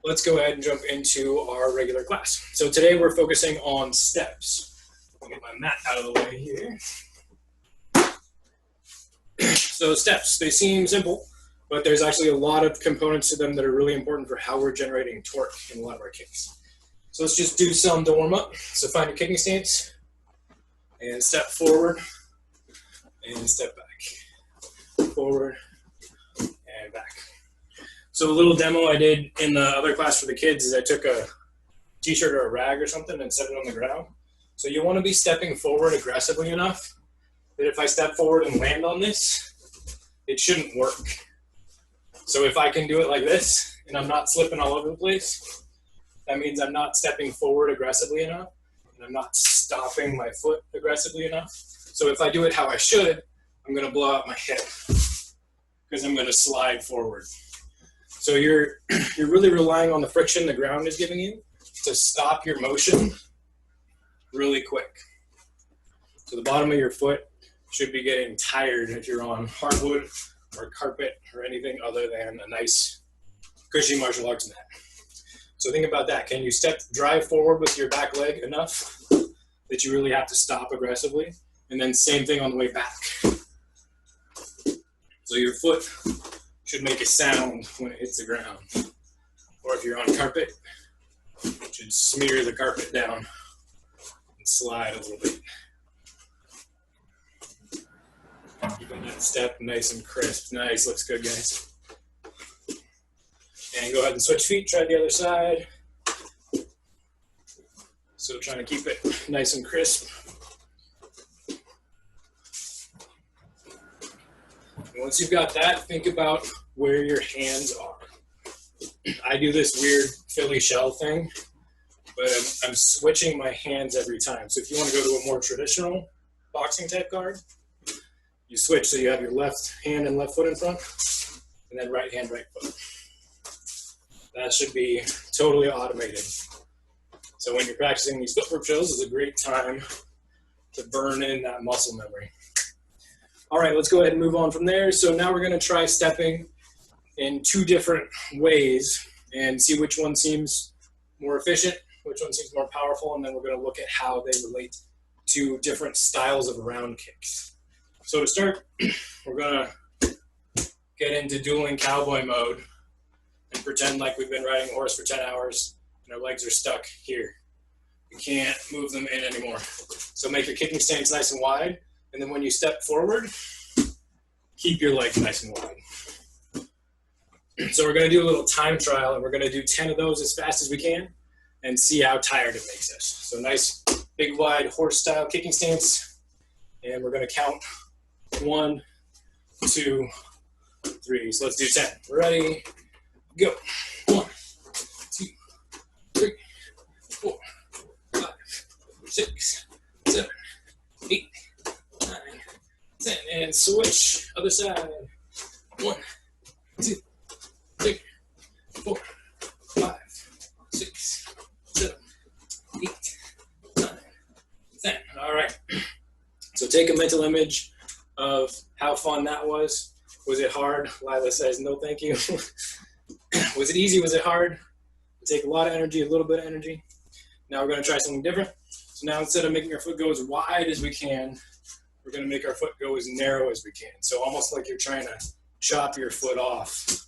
let's go ahead and jump into our regular class. So today we're focusing on steps. I'll get my mat out of the way here. So steps, they seem simple, but there's actually a lot of components to them that are really important for how we're generating torque in a lot of our kicks. So let's just do some to warm up. So find your kicking stance and step forward and step back. Forward and back. So a little demo I did in the other class for the kids is I took a t-shirt or a rag or something and set it on the ground. So you want to be stepping forward aggressively enough that if I step forward and land on this, it shouldn't work. So if I can do it like this and I'm not slipping all over the place, that means I'm not stepping forward aggressively enough and I'm not stopping my foot aggressively enough. So if I do it how I should, I'm going to blow out my hip because I'm going to slide forward. So you're really relying on the friction the ground is giving you to stop your motion really quick. So the bottom of your foot should be getting tired if you're on hardwood or carpet or anything other than a nice cushy martial arts mat. So think about that. Can you drive forward with your back leg enough that you really have to stop aggressively? And then same thing on the way back. So your foot should make a sound when it hits the ground. Or if you're on carpet, it should smear the carpet down and slide a little bit. Keeping that step nice and crisp. Nice, looks good, guys. And go ahead and switch feet, try the other side. So trying to keep it nice and crisp. And once you've got that, think about where your hands are. I do this weird Philly shell thing, but I'm switching my hands every time. So if you want to go to a more traditional boxing type guard, you switch so you have your left hand and left foot in front, and then right hand, right foot. That should be totally automated. So when you're practicing these footwork drills, is a great time to burn in that muscle memory. All right, let's go ahead and move on from there. So now we're going to try stepping in two different ways and see which one seems more efficient, which one seems more powerful, and then we're going to look at how they relate to different styles of round kicks. So to start, we're going to get into dueling cowboy mode and pretend like we've been riding a horse for 10 hours and our legs are stuck here. We can't move them in anymore. So make your kicking stance nice and wide. And then when you step forward, keep your legs nice and wide. So we're going to do a little time trial, and we're going to do 10 of those as fast as we can and see how tired it makes us. So nice, big, wide horse-style kicking stance. And we're going to count 1, 2, 3. So let's do 10. Ready? Go. 1, 2, 3, 4, 5, 6, 7, 8, 9, 10, and switch, other side. 1, 2, 3, 4, 5, 6, 7, 8, 9, 10. All right. So take a mental image of how fun that was. Was it hard? Lila says, no, thank you. Was it easy? Was it hard? It take a lot of energy, a little bit of energy. Now we're going to try something different. So now instead of making our foot go as wide as we can, we're going to make our foot go as narrow as we can. So almost like you're trying to chop your foot off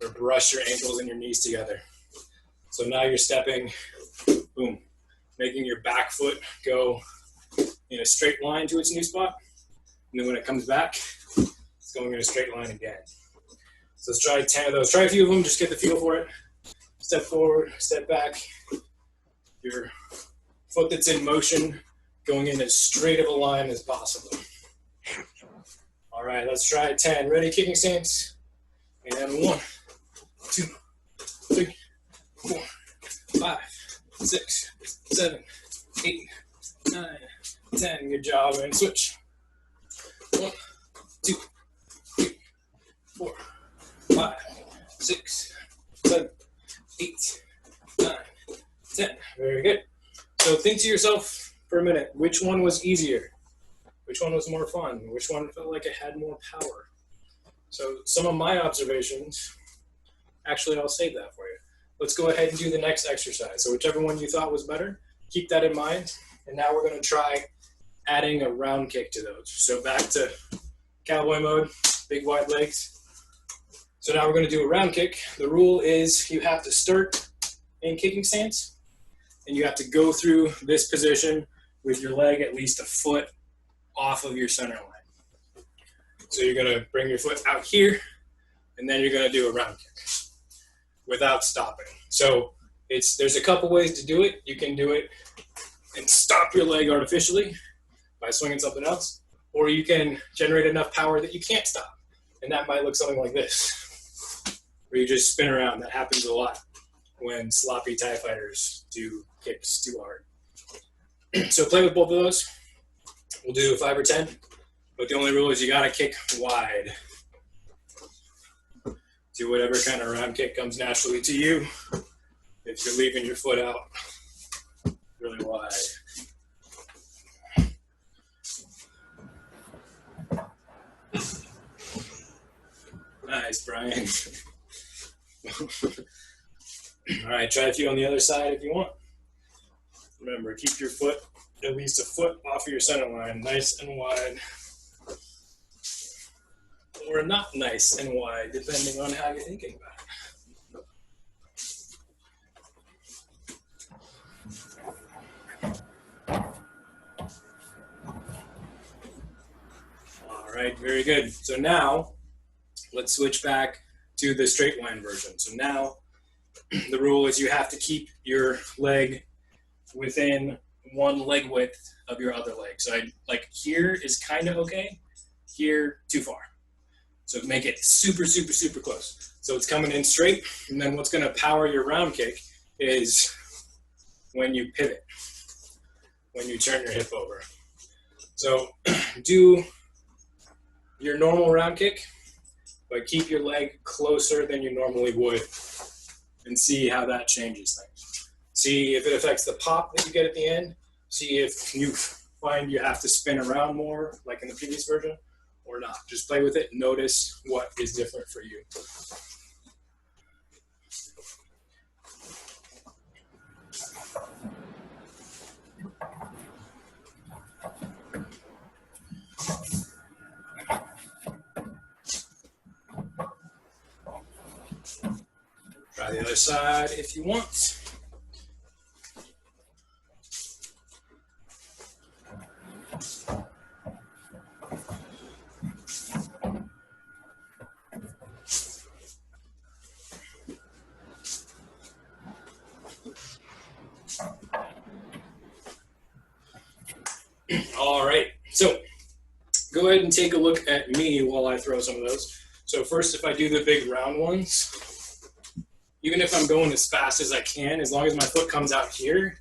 or brush your ankles and your knees together. So now you're stepping, boom, making your back foot go in a straight line to its new spot. And then when it comes back, it's going in a straight line again. So let's try 10 of those. Try a few of them, just get the feel for it. Step forward, step back. Your foot that's in motion going in as straight of a line as possible. All right, let's try 10. Ready, kicking stance. And 1, 2, 3, 4, 5, 6, 7, 8, 9, 10. Good job, and switch. 1, 2, 3, 4, 5, 6, 7, 8, 9, 10. Very good. So think to yourself for a minute, which one was easier? Which one was more fun? Which one felt like it had more power? So some of my observations, actually I'll save that for you. let's go ahead and do the next exercise. So whichever one you thought was better, keep that in mind. And now we're going to try adding a round kick to those. So back to cowboy mode, big wide legs. So now we're going to do a round kick. The rule is you have to start in kicking stance, and you have to go through this position with your leg at least a foot off of your center line. So you're going to bring your foot out here, and then you're going to do a round kick without stopping. So there's a couple ways to do it. You can do it and stop your leg artificially by swinging something else, or you can generate enough power that you can't stop, and that might look something like this, where you just spin around. That happens a lot when sloppy TIE fighters do kicks too hard. So play with both of those. We'll do 5 or 10, but the only rule is you gotta kick wide. Do whatever kind of round kick comes naturally to you. If you're leaving your foot out really wide. Nice, Brian. All right, try a few on the other side if you want. Remember, keep your foot at least a foot off of your center line, nice and wide. Or not nice and wide, depending on how you're thinking about it. All right, very good. So now, let's switch back to the straight line version. So now, the rule is you have to keep your leg within one leg width of your other leg. So like here is kind of okay, here too far. So make it super, super, super close. So it's coming in straight, and then what's gonna power your round kick is when you pivot, when you turn your hip over. So do your normal round kick, but keep your leg closer than you normally would, and see how that changes things. See if it affects the pop that you get at the end. See if you find you have to spin around more, like in the previous version, or not. Just play with it and notice what is different for you. Try the other side if you want. All right, so go ahead and take a look at me while I throw some of those. So first, if I do the big round ones, even if I'm going as fast as I can, as long as my foot comes out here,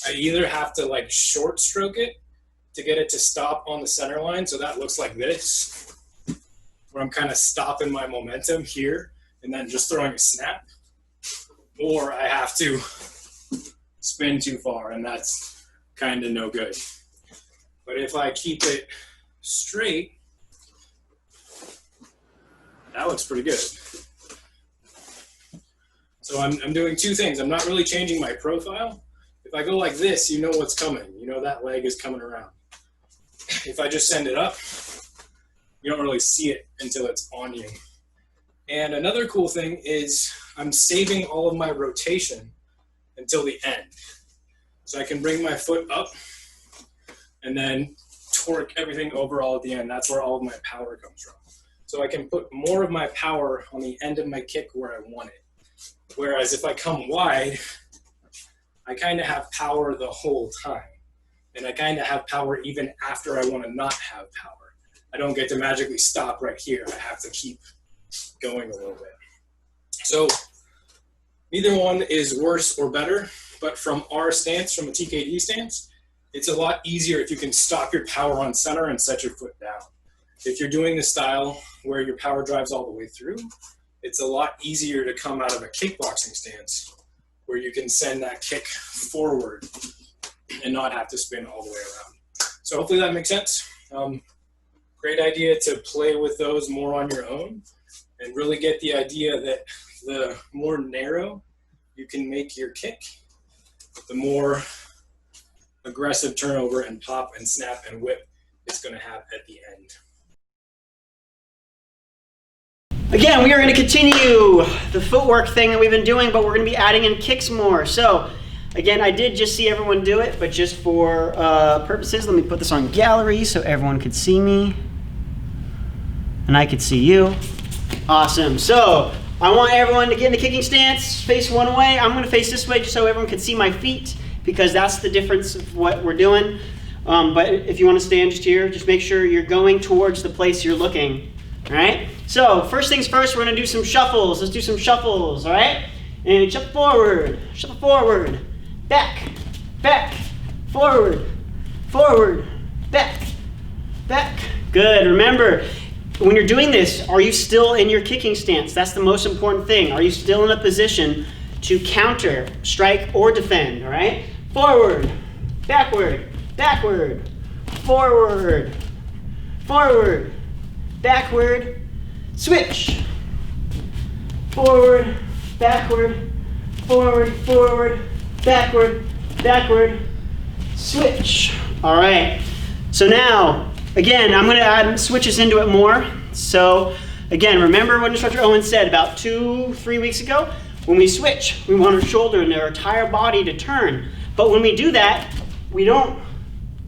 I either have to like short stroke it to get it to stop on the center line, so that looks like this, where I'm kind of stopping my momentum here and then just throwing a snap, or I have to spin too far, and that's kind of no good. But if I keep it straight, that looks pretty good. So I'm doing two things. I'm not really changing my profile. If I go like this, you know what's coming. You know that leg is coming around. If I just send it up, you don't really see it until it's on you. And another cool thing is I'm saving all of my rotation until the end. So I can bring my foot up and then torque everything overall at the end. That's where all of my power comes from. So I can put more of my power on the end of my kick where I want it. Whereas if I come wide, I kind of have power the whole time. And I kind of have power even after I want to not have power. I don't get to magically stop right here. I have to keep going a little bit. So neither one is worse or better, but from our stance, from a TKD stance, it's a lot easier if you can stop your power on center and set your foot down. If you're doing the style where your power drives all the way through, it's a lot easier to come out of a kickboxing stance where you can send that kick forward and not have to spin all the way around. So hopefully that makes sense. Great idea to play with those more on your own and really get the idea that the more narrow you can make your kick, the more aggressive turnover and pop and snap and whip it's going to have at the end. Again, we are going to continue the footwork thing that we've been doing, but we're going to be adding in kicks more. So, again, I did just see everyone do it, but just for purposes, let me put this on gallery so everyone could see me. And I could see you. Awesome. So, I want everyone to get in the kicking stance, face one way. I'm going to face this way just so everyone can see my feet, because that's the difference of what we're doing. But if you want to stand just here, just make sure you're going towards the place you're looking. All right? So, first things first, we're going to do some shuffles. Let's do some shuffles, all right? And shuffle forward, back, back, forward, back, back. Good. Remember, when you're doing this, are you still in your kicking stance? That's the most important thing. Are you still in a position to counter, strike, or defend, all right? Forward, backward, backward, forward, forward, backward, switch, forward, backward, forward, backward, backward, switch. All right, so now, again, I'm going to add switches into it more. So, again, remember what Instructor Owen said about 2-3 weeks ago? When we switch, we want our shoulder and our entire body to turn. But when we do that, we don't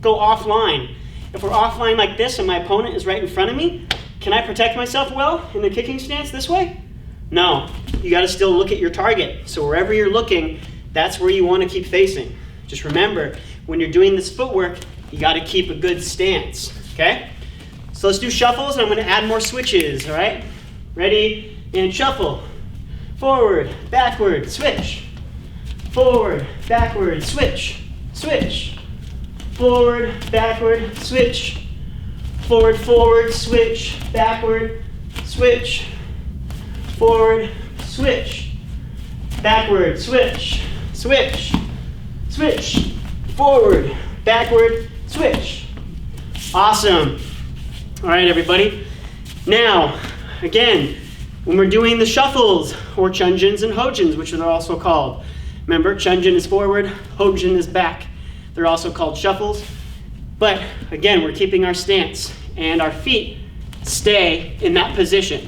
go offline. If we're offline like this and my opponent is right in front of me, can I protect myself well in the kicking stance this way? No. You got to still look at your target. So wherever you're looking, that's where you want to keep facing. Just remember, when you're doing this footwork, you got to keep a good stance, okay? So let's do shuffles, and I'm going to add more switches, all right? Ready, and shuffle. Forward, backward, switch. Forward, backward, switch. Switch. Forward, backward, switch. Forward, forward, switch. Backward, switch. Forward, switch. Backward, switch. Switch. Switch. Forward, backward, switch. Awesome. All right, everybody. Now, again, when we're doing the shuffles, or chunjins and hojins, which they're also called. Remember, chunjin is forward, hojin is back. They're also called shuffles. But again, we're keeping our stance, and our feet stay in that position.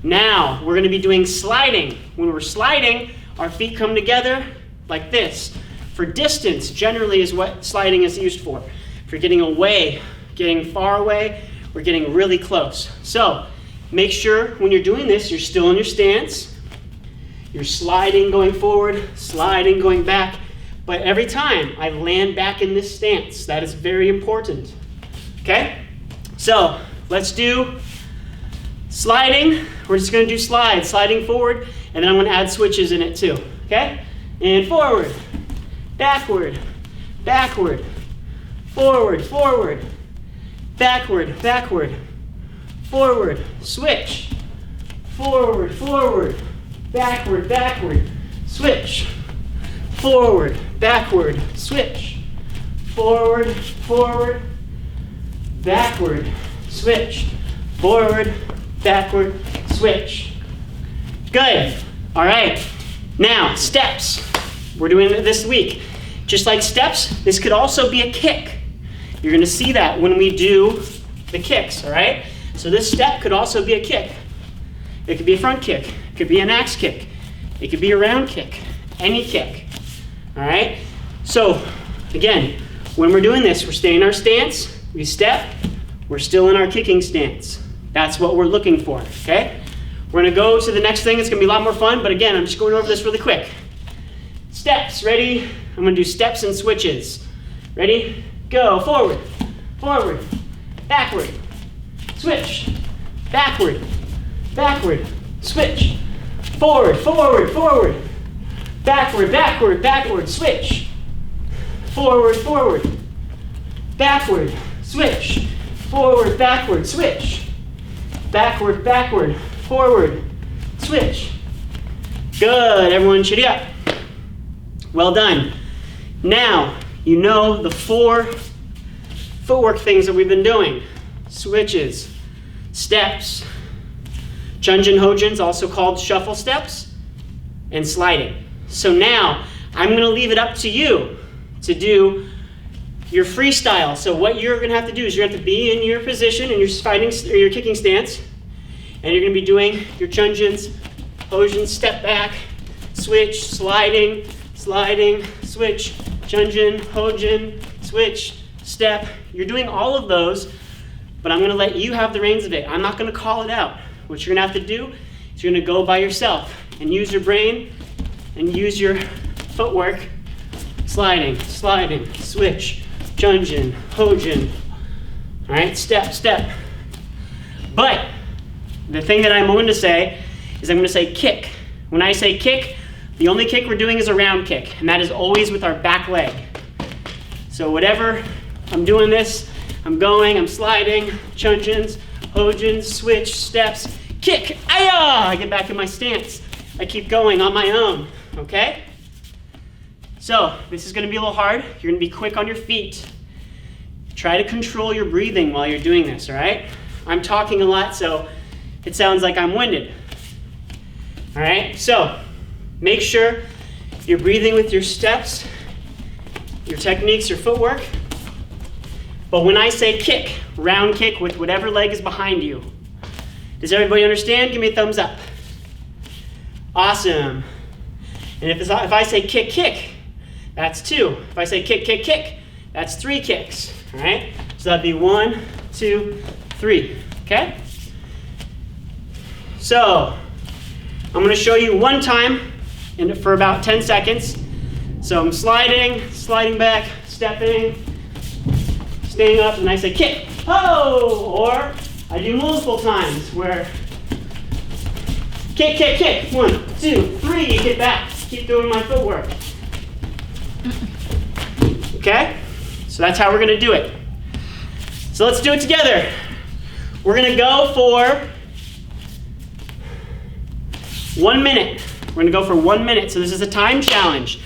Now, we're going to be doing sliding. When we're sliding, our feet come together like this. For distance, generally is what sliding is used for. For getting away, getting far away, we're getting really close. So, make sure when you're doing this, you're still in your stance. You're sliding going forward, sliding going back. But every time I land back in this stance, that is very important. Okay? So, let's do sliding. We're just going to do sliding forward, and then I'm going to add switches in it too. Okay? And forward, backward, backward, forward, forward, backward, backward, forward, switch, forward, forward, backward, backward, switch, forward, backward, switch, forward, forward, backward, switch, forward, backward, switch. Good. All right. Now, steps. We're doing it this week. Just like steps, this could also be a kick. You're going to see that when we do the kicks, all right? So this step could also be a kick. It could be a front kick. It could be an axe kick. It could be a round kick. Any kick, all right? So, again, when we're doing this, we're staying in our stance. We step. We're still in our kicking stance. That's what we're looking for, okay? We're going to go to the next thing. It's going to be a lot more fun, but again, I'm just going over this really quick. Steps, ready? I'm going to do steps and switches. Ready? Go. Forward, forward, backward, switch, backward, backward, switch, forward, forward, forward, backward, backward, backward, switch, forward, forward, backward, switch, forward, backward, switch, backward, backward, forward, switch. Good. Everyone shitty up. Well done. Now, you know the 4 footwork things that we've been doing. Switches, steps, chunjin hojins, also called shuffle steps, and sliding. So now I'm going to leave it up to you to do your freestyle. So what you're going to have to do is you're going to have to be in your position in your fighting or your kicking stance, and you're going to be doing your chunjins, hojins, step back, switch, sliding, sliding, switch, chunjin, hojin, switch, step. You're doing all of those, but I'm going to let you have the reins of it. I'm not going to call it out. What you're going to have to do is you're going to go by yourself and use your brain and use your footwork. Sliding, sliding, switch, chunjin, hojin. All right, step, step. But the thing that I'm going to say is I'm going to say kick. When I say kick, the only kick we're doing is a round kick, and that is always with our back leg. So whatever I'm doing this, I'm going, I'm sliding, chunjins, hojins, switch, steps, kick, ayah! I get back in my stance. I keep going on my own, okay? So this is going to be a little hard. You're going to be quick on your feet. Try to control your breathing while you're doing this, all right? I'm talking a lot, so it sounds like I'm winded. All right, so make sure you're breathing with your steps, your techniques, your footwork. But when I say kick, round kick with whatever leg is behind you. Does everybody understand? Give me a thumbs up. Awesome. And if I say kick, kick, that's 2. If I say kick, kick, kick, that's 3 kicks. All right? So that'd be 1, 2, 3. Okay? So I'm going to show you one time for about 10 seconds. So I'm sliding, sliding back, stepping, staying up, and I say kick, ho! Or I do multiple times where kick, kick, kick. 1, 2, 3, you get back. Keep doing my footwork. Okay? So that's how we're going to do it. So let's do it together. We're going to go for 1 minute. We're going to go for 1 minute. So this is a time challenge.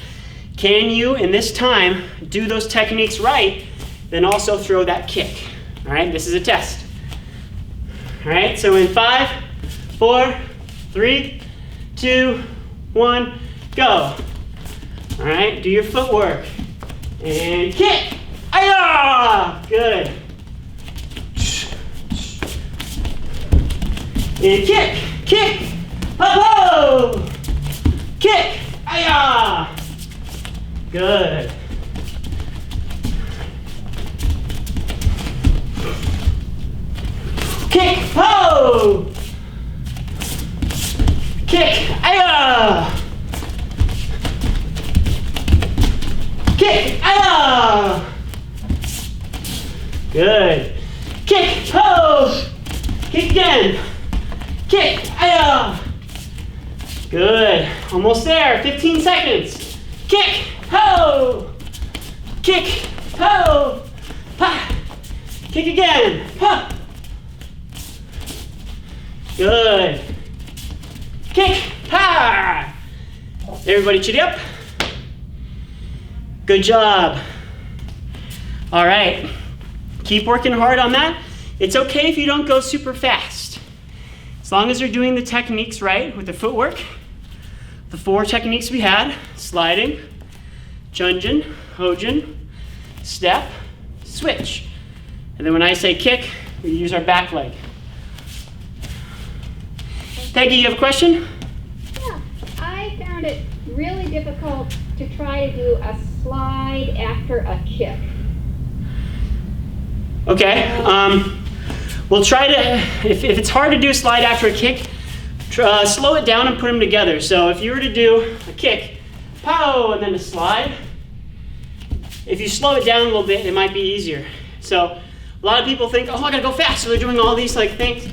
Can you, in this time, do those techniques right, then also throw that kick? All right? This is a test. All right? So in 5, 4, 3, 2, 1, go. All right? Do your footwork. And kick. Ayah! Good. And kick. Kick. Ho-ho! Kick. Ayah! Good. Kick. Ho! Kick. Ayah! Kick. Ayah! Good. Kick. Ho! Kick again. Kick. Ayah! Good. Almost there. 15 seconds. Kick. Ho! Kick. Ho! Pa! Kick again. Pa! Good. Kick. Pa! Everybody chitty up. Good job. All right. Keep working hard on that. It's okay if you don't go super fast. As long as you're doing the techniques right with the footwork, the 4 techniques we had, sliding, chunjin, hojin, step, switch. And then when I say kick, we use our back leg. Peggy, you have a question? Yeah, I found it really difficult to try to do a slide after a kick. Okay. We'll try to, if it's hard to do a slide after a kick, slow it down and put them together. So if you were to do a kick, pow, and then a slide, if you slow it down a little bit, it might be easier. So a lot of people think, oh, I gotta go fast. So they're doing all these like things,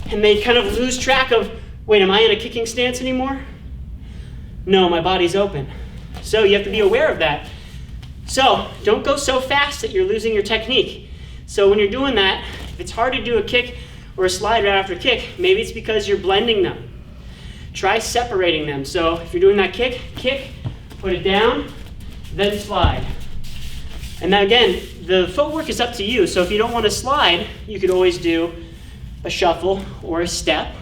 and they kind of lose track of, wait, am I in a kicking stance anymore? No, my body's open. So you have to be aware of that. So don't go so fast that you're losing your technique. So when you're doing that, if it's hard to do a kick or a slide right after a kick, maybe it's because you're blending them. Try separating them. So if you're doing that kick, put it down, then slide. And then again, the footwork is up to you. So if you don't want to slide, you could always do a shuffle or a step.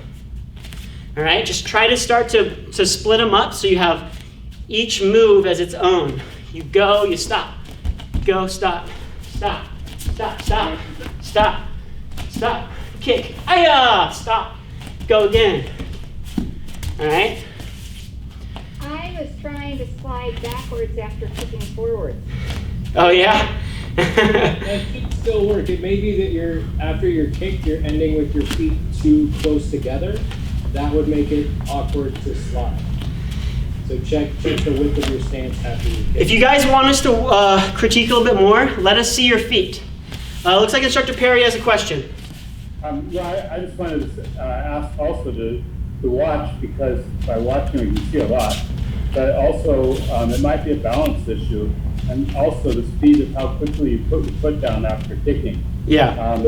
All right, just try to start to split them up so you have each move as its own. You go, you stop. Go, stop, stop, stop, stop, stop, stop, kick, aya, stop, go again. All right? I was trying to slide backwards after kicking forwards. Oh, yeah? That could still work. It may be that after your kick, you're ending with your feet too close together. That would make it awkward to slide. So check the width of your stance after you kick. If you guys want us to critique a little bit more, let us see your feet. Looks like Instructor Perry has a question. Yeah, I just wanted to ask also to watch, because by watching you can see a lot, but also it might be a balance issue, and also the speed of how quickly you put your foot down after kicking. Yeah.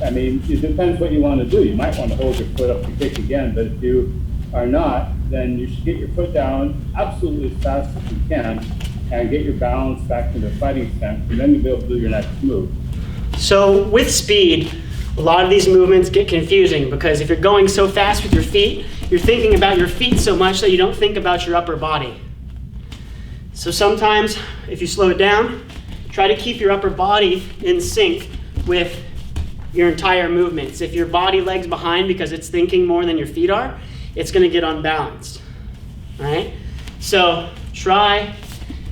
I mean, it depends what you want to do. You might want to hold your foot up to kick again, but if you are not, then you should get your foot down absolutely as fast as you can and get your balance back to the fighting stance, and then you'll be able to do your next move. So with speed, a lot of these movements get confusing because if you're going so fast with your feet, you're thinking about your feet so much that you don't think about your upper body. So sometimes, if you slow it down, try to keep your upper body in sync with your entire movements. If your body lags behind because it's thinking more than your feet are, it's going to get unbalanced. All right? So try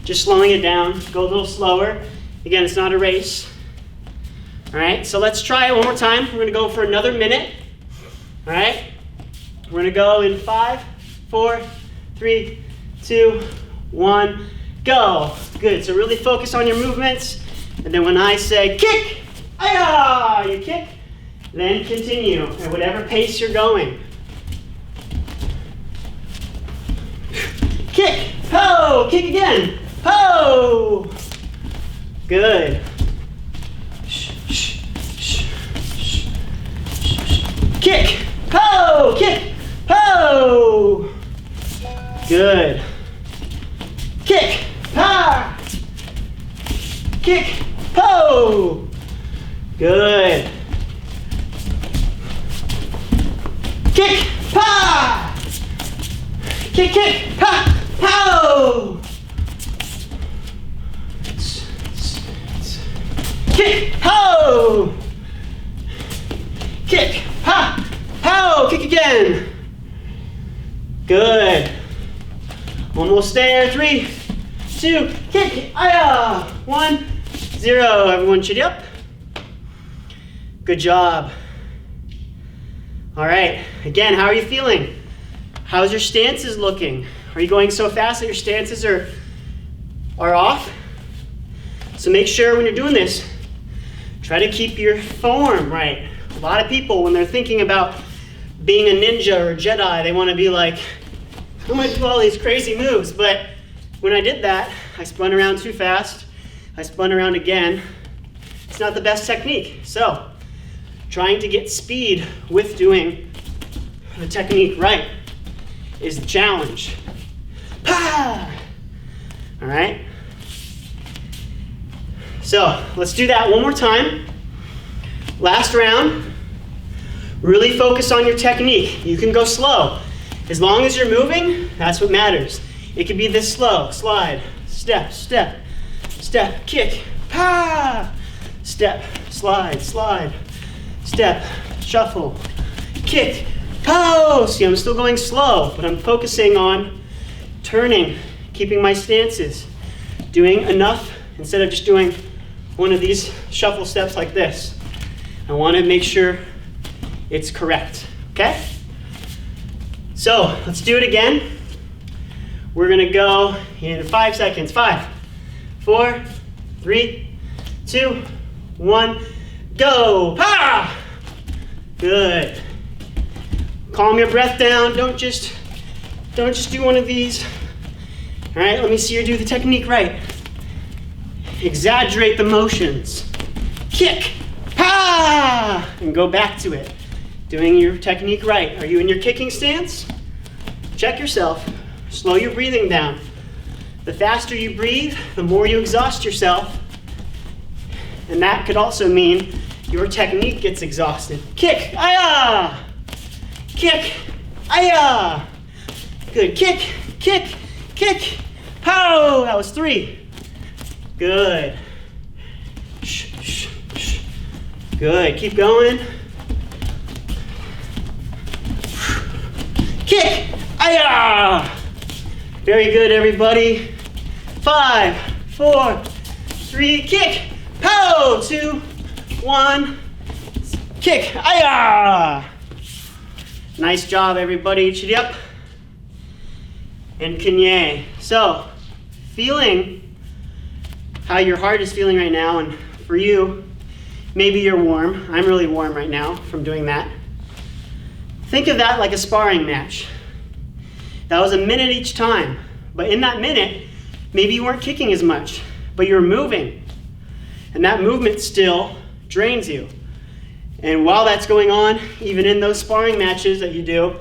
just slowing it down. Go a little slower. Again, it's not a race. All right? So let's try it one more time. We're going to go for another minute. All right? We're going to go in 5, 4, 3, 2, 1, go. Good. So really focus on your movements. And then when I say kick, aya, you kick, then continue at whatever pace you're going. Kick, ho, kick again, ho. Good. Kick, ho, kick, ho. Good. Kick, ha. Kick, ho. Good. Kick, ha. Kick, kick, ha, ho. Kick, ho. Kick, ha, ho. Kick again. Good. Almost there. 3, 2, kick, aya. 1, 0. Everyone chitty up. Good job. All right. Again, how are you feeling? How's your stances looking? Are you going so fast that your stances are off? So make sure when you're doing this, try to keep your form right. A lot of people, when they're thinking about being a ninja or a Jedi, they want to be like, I'm going to do all these crazy moves. But when I did that, I spun around too fast. I spun around again. It's not the best technique. So trying to get speed with doing the technique right is the challenge. Pa! All right? So let's do that one more time. Last round. Really focus on your technique. You can go slow. As long as you're moving, that's what matters. It could be this slow. Slide, step, step, step, kick, pa! Step, slide, slide, step, shuffle, kick, po! See, I'm still going slow, but I'm focusing on turning, keeping my stances, doing enough instead of just doing one of these shuffle steps like this. I want to make sure it's correct, okay? So let's do it again. We're gonna go in 5 seconds. 5, 4, 3, 2, 1, go. Pa! Good. Calm your breath down. Don't just do one of these. All right, let me see you do the technique right. Exaggerate the motions. Kick, pa! And go back to it. Doing your technique right. Are you in your kicking stance? Check yourself. Slow your breathing down. The faster you breathe, the more you exhaust yourself. And that could also mean your technique gets exhausted. Kick, aya! Kick, Aya! Good. Kick, kick, kick. Pow! That was 3. Good. Shh, shh, shh. Good. Keep going. Kick! Aya! Very good, everybody. 5, 4, 3, kick. Pow! 2, 1. Kick. Aya! Nice job, everybody. Chidi up. And Kanye. So, feeling how your heart is feeling right now, and for you, maybe you're warm. I'm really warm right now from doing that. Think of that like a sparring match. That was a minute each time. But in that minute, maybe you weren't kicking as much, but you were moving. And that movement still drains you. And while that's going on, even in those sparring matches that you do,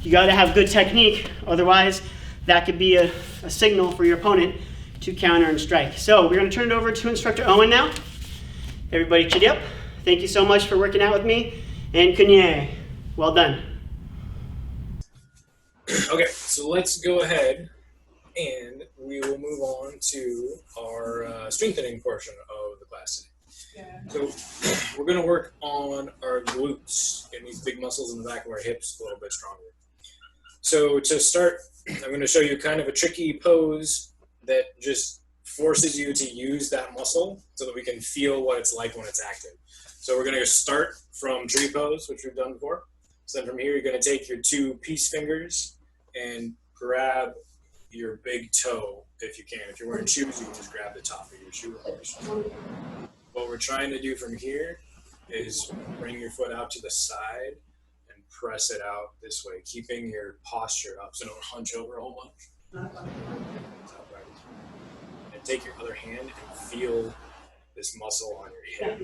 you got to have good technique. Otherwise, that could be a signal for your opponent to counter and strike. So we're going to turn it over to Instructor Owen now. Everybody chiddy up. Thank you so much for working out with me. And Kanye, well done. Okay, so let's go ahead and we will move on to our strengthening portion of the class today. So we're going to work on our glutes, getting these big muscles in the back of our hips a little bit stronger. So to start, I'm going to show you kind of a tricky pose that just forces you to use that muscle so that we can feel what it's like when it's active. So we're going to start from tree pose, which we've done before. So then from here, you're going to take your 2 peace fingers and grab your big toe if you can. If you're wearing shoes, you can just grab the top of your shoe. What we're trying to do from here is bring your foot out to the side and press it out this way, keeping your posture up so don't hunch over a whole bunch. And take your other hand and feel this muscle on your hip.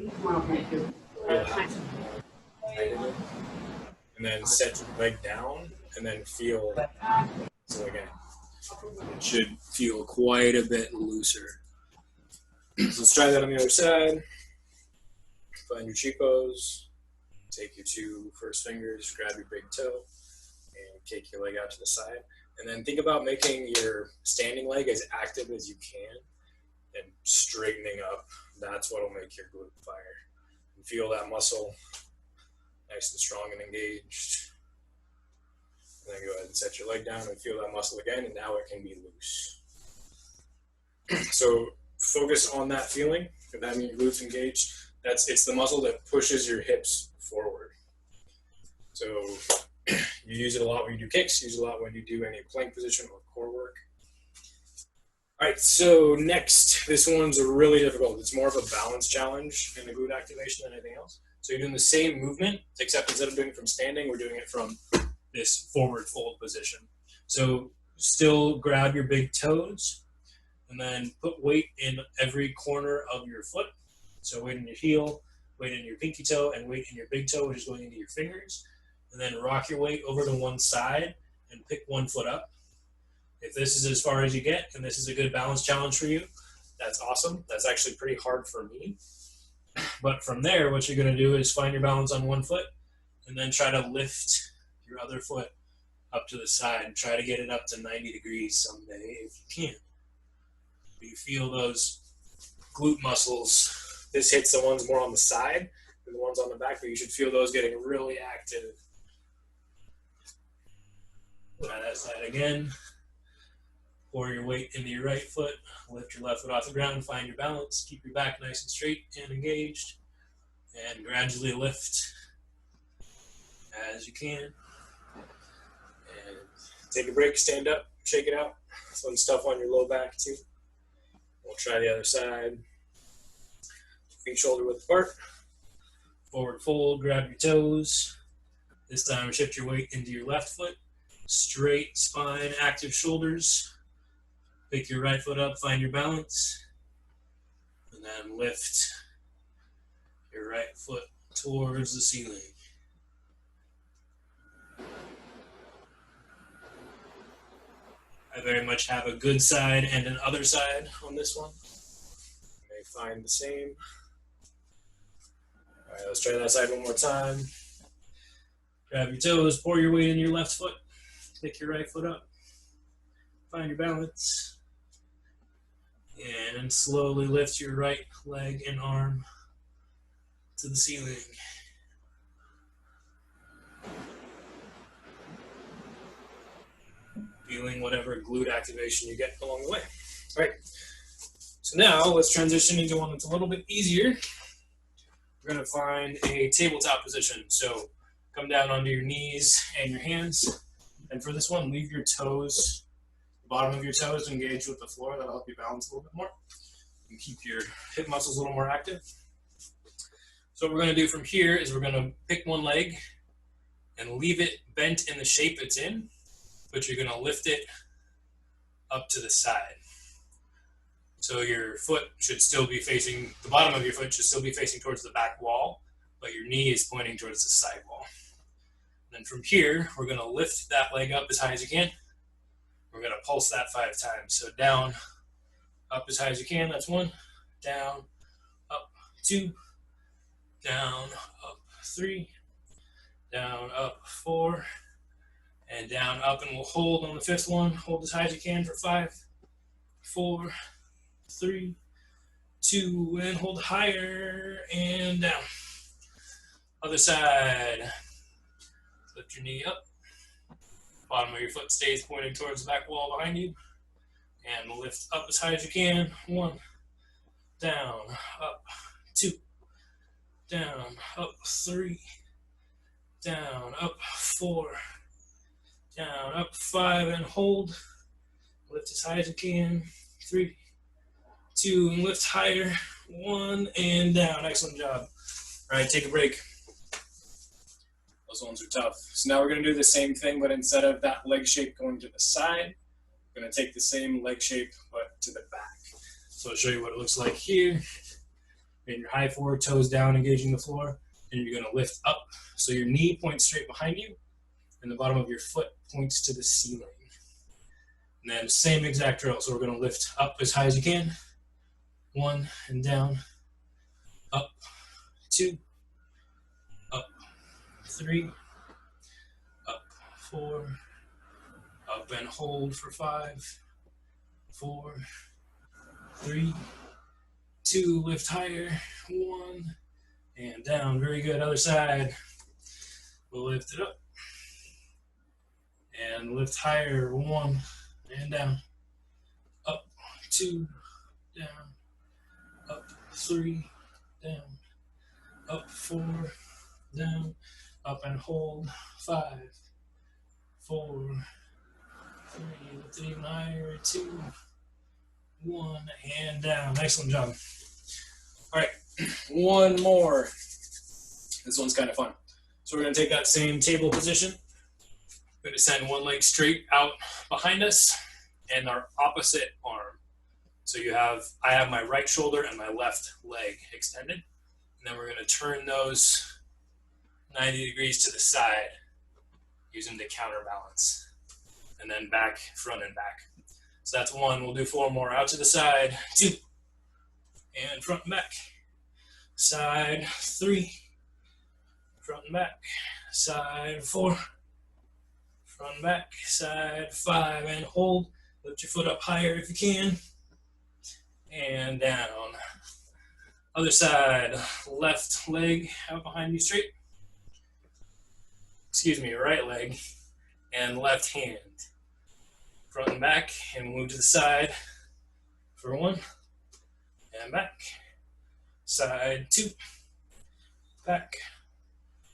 And then set your leg down and then feel. So again, it should feel quite a bit looser. So let's try that on the other side. Find your tree pose. Take your 2 first fingers, grab your big toe, and kick your leg out to the side. And then think about making your standing leg as active as you can and straightening up. That's what will make your glute fire. And feel that muscle nice and strong and engaged. And then go ahead and set your leg down and feel that muscle again, and now it can be loose. So focus on that feeling of having your glutes engaged. It's the muscle that pushes your hips forward. So you use it a lot when you do kicks, use it a lot when you do any plank position or core work. All right, so next, this one's really difficult. It's more of a balance challenge in the glute activation than anything else. So you're doing the same movement, except instead of doing it from standing, we're doing it from this forward fold position. So still grab your big toes and then put weight in every corner of your foot. So weight in your heel, weight in your pinky toe, and weight in your big toe, which is going into your fingers. And then rock your weight over to one side and pick one foot up. If this is as far as you get, and this is a good balance challenge for you, that's awesome. That's actually pretty hard for me. But from there, what you're going to do is find your balance on one foot and then try to lift your other foot up to the side. Try to get it up to 90 degrees someday if you can. But you feel those glute muscles. This hits the ones more on the side than the ones on the back, but you should feel those getting really active. Try that side again. Pour your weight into your right foot. Lift your left foot off the ground. Find your balance. Keep your back nice and straight and engaged. And gradually lift as you can. And take a break. Stand up. Shake it out. Some stuff on your low back too. We'll try the other side. Feet shoulder width apart. Forward fold. Grab your toes. This time shift your weight into your left foot. Straight spine, active shoulders. Pick your right foot up, find your balance, and then lift your right foot towards the ceiling. I very much have a good side and an other side on this one. You may find the same. All right, let's try that side one more time. Grab your toes, pour your weight in your left foot, pick your right foot up, find your balance, and slowly lift your right leg and arm to the ceiling. Feeling whatever glute activation you get along the way. All right, so now let's transition into one that's a little bit easier. We're going to find a tabletop position. So come down onto your knees and your hands. And for this one, leave your toes, the bottom of your toes engaged with the floor. That'll help you balance a little bit more. And keep your hip muscles a little more active. So what we're going to do from here is we're going to pick one leg and leave it bent in the shape it's in, but you're going to lift it up to the side. So your foot should still be facing, the bottom of your foot should still be facing towards the back wall, but your knee is pointing towards the side wall. And then from here, we're going to lift that leg up as high as you can. We're going to pulse that 5 times. So down, up as high as you can. That's 1. Down, up, 2. Down, up, 3. Down, up, 4. And down, up, and we'll hold on the 5th one. Hold as high as you can for 5, 4, 3, 2, and hold higher, and down. Other side. Lift your knee up. Bottom of your foot stays pointing towards the back wall behind you. And lift up as high as you can. 1, down, up, 2, down, up, 3, down, up, 4, down, up, 5, and hold. Lift as high as you can. 3, 2, and lift higher. 1, and down. Excellent job. All right, take a break. Those ones are tough. So now we're going to do the same thing, but instead of that leg shape going to the side, we're going to take the same leg shape, but to the back. So I'll show you what it looks like here. And your high forward, toes down, engaging the floor. And you're going to lift up. So your knee points straight behind you, and the bottom of your foot points to the ceiling. And then same exact drill. So we're going to lift up as high as you can. 1, and down. Up, 2. Up, 3. Up, 4. Up and hold for 5, 4, 3, 2. Lift higher. 1, and down. Very good. Other side. We'll lift it up. And lift higher. 1, and down. Up, 2, down. Up, 3, down. Up, 4, down. Up and hold. 5, 4, 3. Lift it even higher. 2, 1, and down. Excellent job. All right, one more. This one's kind of fun. So we're going to take that same table position. We're going to send one leg straight out behind us and our opposite arm. So I have my right shoulder and my left leg extended. And then we're going to turn those 90 degrees to the side, using the counterbalance. And then back, front and back. So that's 1. We'll do 4 more. Out to the side, 2. And front and back. Side, 3. Front and back. Side, 4. Front and back. Side, 5. And hold. Lift your foot up higher if you can. And down. Other side. Left leg out behind you straight. Excuse me, right leg. And left hand. Front and back. And move to the side for 1. And back. Side, 2. Back.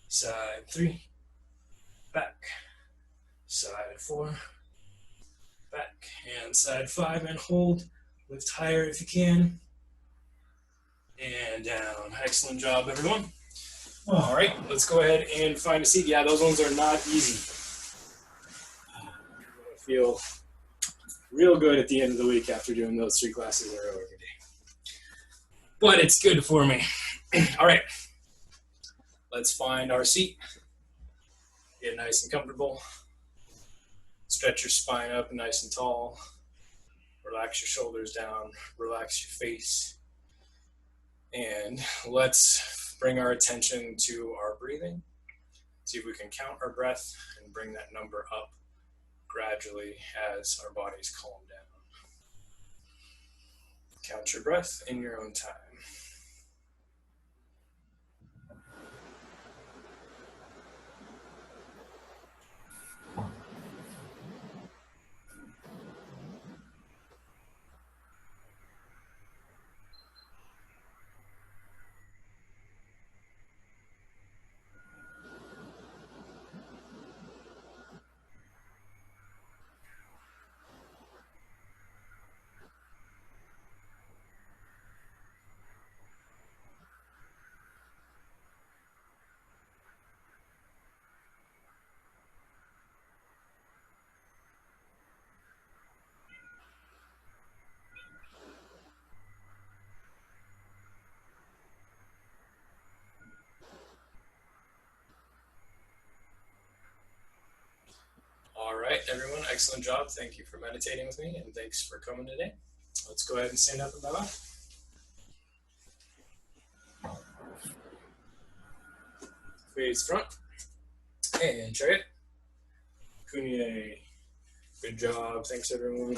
Side, 3. Back. Side, 4. Back. And side, 5. And hold. Lift higher if you can. And down. Excellent job, everyone. All right, let's go ahead and find a seat. Yeah, those ones are not easy. I feel real good at the end of the week after doing those 3 classes in a row every day. But it's good for me. All right, let's find our seat. Get nice and comfortable. Stretch your spine up nice and tall. Relax your shoulders down. Relax your face. And let's bring our attention to our breathing. See if we can count our breath and bring that number up gradually as our bodies calm down. Count your breath in your own time. All right, everyone, excellent job. Thank you for meditating with me, and thanks for coming today. Let's go ahead and stand up and bye-bye. Face front, and try it. Kunye. Good job. Thanks, everyone.